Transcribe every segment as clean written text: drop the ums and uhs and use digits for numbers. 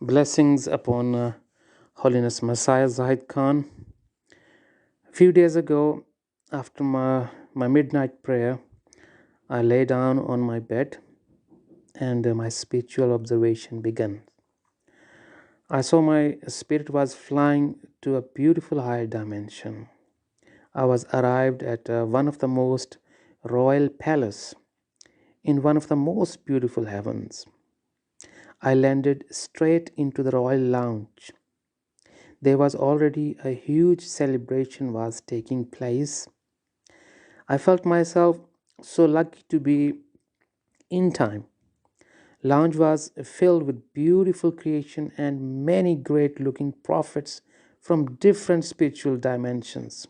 Blessings upon Holiness Messiah Zahid Khan. A few days ago, after my midnight prayer, I lay down on my bed and my spiritual observation began. I saw my spirit was flying to a beautiful higher dimension. I was arrived at one of the most royal palace in one of the most beautiful heavens. I landed straight into the royal lounge. There was already a huge celebration was taking place. I felt myself so lucky to be in time. Lounge was filled with beautiful creation and many great looking prophets from different spiritual dimensions.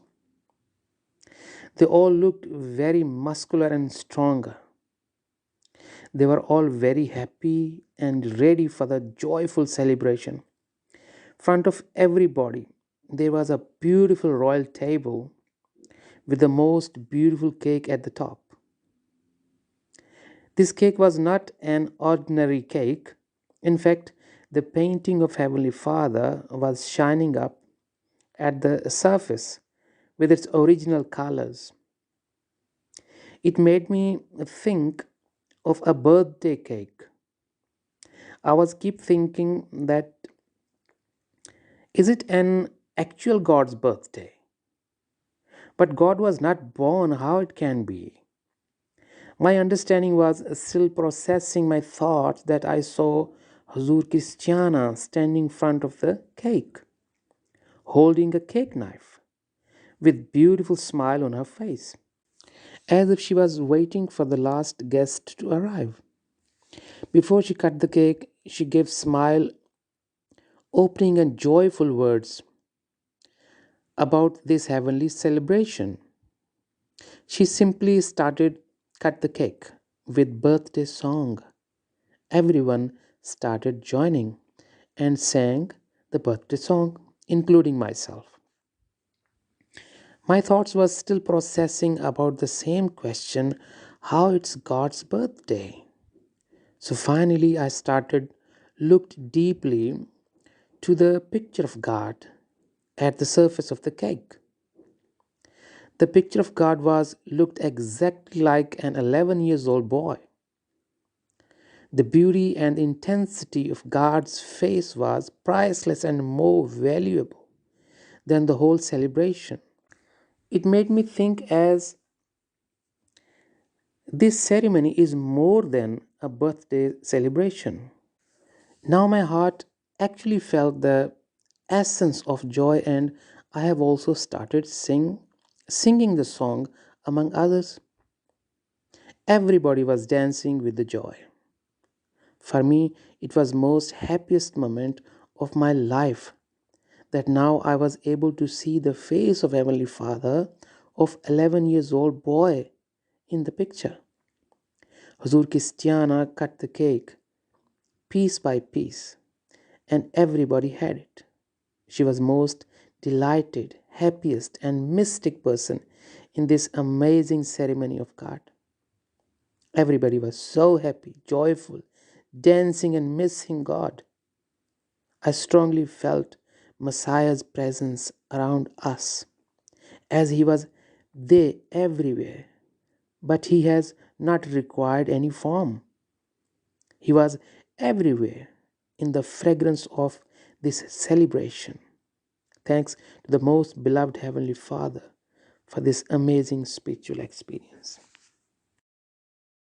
They all looked very muscular and strong. They were all very happy and ready for the joyful celebration. Front of everybody, there was a beautiful royal table with the most beautiful cake at the top. This cake was not an ordinary cake. In fact, the painting of Heavenly Father was shining up at the surface with its original colors. It made me think of a birthday cake. I was keep thinking that is it an actual God's birthday? But God was not born, how it can be? My understanding was still processing my thoughts that I saw Hazur Christiana standing in front of the cake, holding a cake knife, with beautiful smile on her face, as if she was waiting for the last guest to arrive. Before she cut the cake, she gave smile, opening and joyful words about this heavenly celebration. She simply started cut the cake with birthday song. Everyone started joining and sang the birthday song, including myself. My thoughts were still processing about the same question, how it's God's birthday. So finally I started looked deeply to the picture of God at the surface of the cake. The picture of God was looked exactly like an 11 years old boy. The beauty and intensity of God's face was priceless and more valuable than the whole celebration. It made me think as this ceremony is more than a birthday celebration. Now my heart actually felt the essence of joy and I have also started singing the song among others. Everybody was dancing with the joy. For me, it was most happiest moment of my life that now I was able to see the face of Heavenly Father of 11 years old boy in the picture. Hazur Christiana cut the cake piece by piece and everybody had it. She was most delighted, happiest and mystic person in this amazing ceremony of God. Everybody was so happy, joyful, dancing and missing God. I strongly felt Messiah's presence around us as he was there everywhere, but he has not required any form. He was everywhere in the fragrance of this celebration. Thanks to the most beloved Heavenly Father for this amazing spiritual experience.